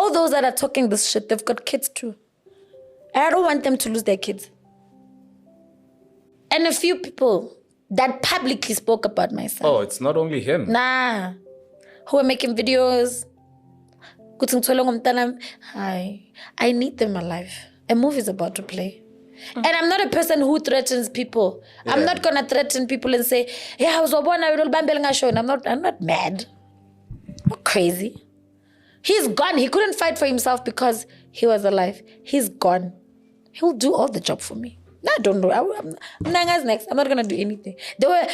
all those that are talking this shit, they've got kids too. I don't want them to lose their kids. And a few people that publicly spoke about my son. Oh, it's not only him. Nah. Who are making videos. Hi. I need them alive. A movie is about to play. And I'm not a person who threatens people. Yeah. I'm not gonna threaten people and say, yeah, I was born, I will I'm not mad. I'm not crazy. He's gone. He couldn't fight for himself because he was alive. He's gone. He'll do all the job for me. I don't know. Nanga's next. I'm not gonna do anything. They were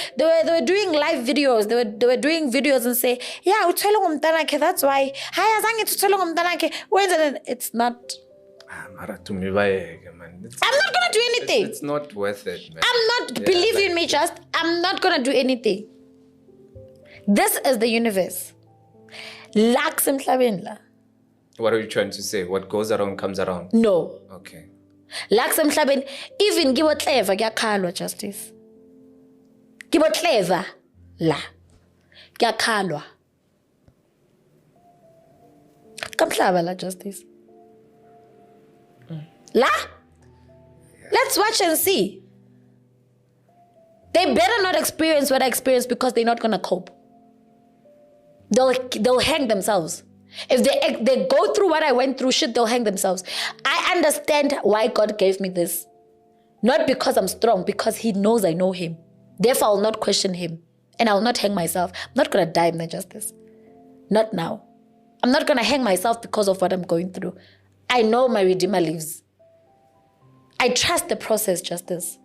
doing live videos. They were doing videos and say, yeah, that's why. It's not. I'm not gonna do anything. It's not worth it, man. I'm not. Believe in me, just. I'm not gonna do anything. This is the universe. What are you trying to say? What goes around comes around? No. Okay. Even give a clever kuyakhalwa justice. Give a clever la kuyakhalwa. Kamhlaba la justice. La? Let's watch and see. They better not experience what I experienced because they're not gonna cope. They'll hang themselves. If they go through what I went through, shit, they'll hang themselves. I understand why God gave me this. Not because I'm strong, because He knows I know Him. Therefore, I'll not question Him. And I'll not hang myself. I'm not gonna die in the justice. Not now. I'm not gonna hang myself because of what I'm going through. I know my Redeemer lives. I trust the process, justice.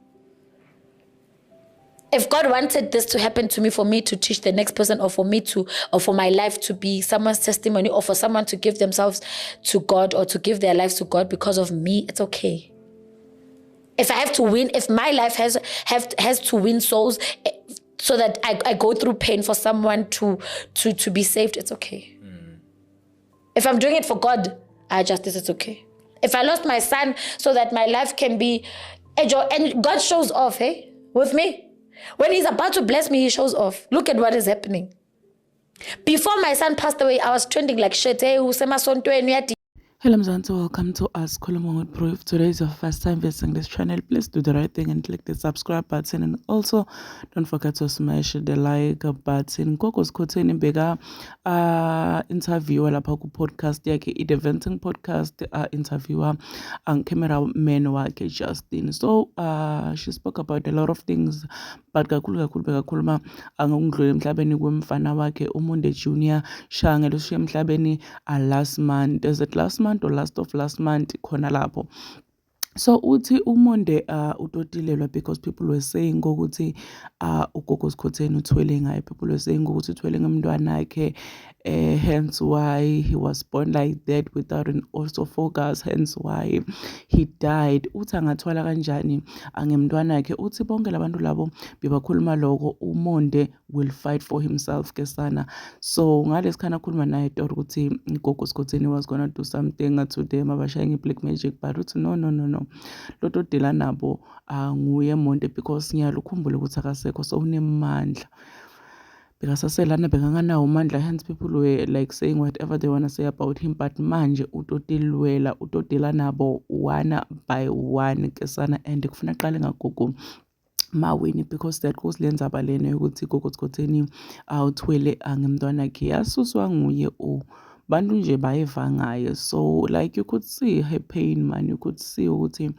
If God wanted this to happen to me, for me to teach the next person, or for my life to be someone's testimony, or for someone to give themselves to God, or to give their lives to God because of me, it's okay. If I have to win, if my life has to win souls so that I go through pain for someone to be saved, it's okay. If I'm doing it for God, justice, it's okay. If I lost my son so that my life can be, and God shows off, with me. When He's about to bless me, He shows off. Look at what is happening. Before my son passed away, I was trending like shit. Hello Mzansi, welcome to Ask Khuluma with Pro. If today is your first time visiting this channel, please do the right thing and click the subscribe button, and also don't forget to smash the like button. Gogo Skhotheni beka interviewer lapha ku podcast yakhe the Venting podcast interviewer cameraman wakhe Justin. So she spoke about a lot of things, but kakhulu bekakhuluma ngokudlula emhlabeni kwemfana wakhe uMonde Junior Shange loshiya emhlabeni last month. Is it last month or last month khona lapho? So uthi uMonde utotilelwa because people were saying ukuthi ugogo Skhotheni uthwele ngaye. People were saying ukuthi uthwele ngomntwana wakhe, hence why he was born like that without an esophagus, hence why he died. Uthi angathwala kanjani ngemntwana wakhe. Uthi bonke labantu labo bebakhuluma lokho, uMonde will fight for himself kesana. So ngalesikana khuluma naye Dor ukuthi ugogo Skhotheni was gonna do something to them abashaying black magic, but uthi no Loto dela nabo nguye Monde, because nyalo ukhumbule ukuthi akasekho, so unemandla. Because aselana bekanganawo umandla, hence people were like saying whatever they want to say about him, but manje utodela nabo one by one kesana, and kufuna qale ngagogo Maweni, because that goes lenza balene ukuthi gogo Skhotheni uthwele ngemntwana wakhe yasuswa nguye bantu nje bayeva ngaye. So like you could see her pain, man. You could see ukuthi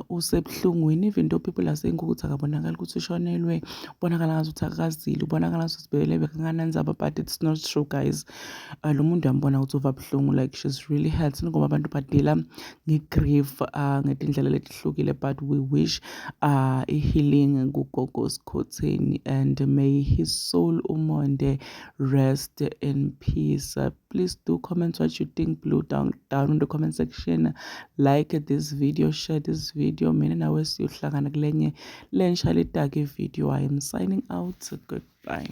usebuhlungwini, even though people are saying ukuthi akabonakala ukuthi ushonelwe, ubonakala ngathi uthakazile, ubonakala ngathi usibhele bekangananzaba, but it's not true, guys. Lo muntu yambona ukuthi uva buhlungu, like she's really hurt ngoba abantu badela ngegrief ngetindlela letihlukile, but we wish healing kugogo Skhotheni, and may his soul uMonde rest in peace. Please do comment what you think below down in the comment section. Like this video, share this video. Mina nawe siyohlangana kulenye lensha letake video. I am signing out. Goodbye.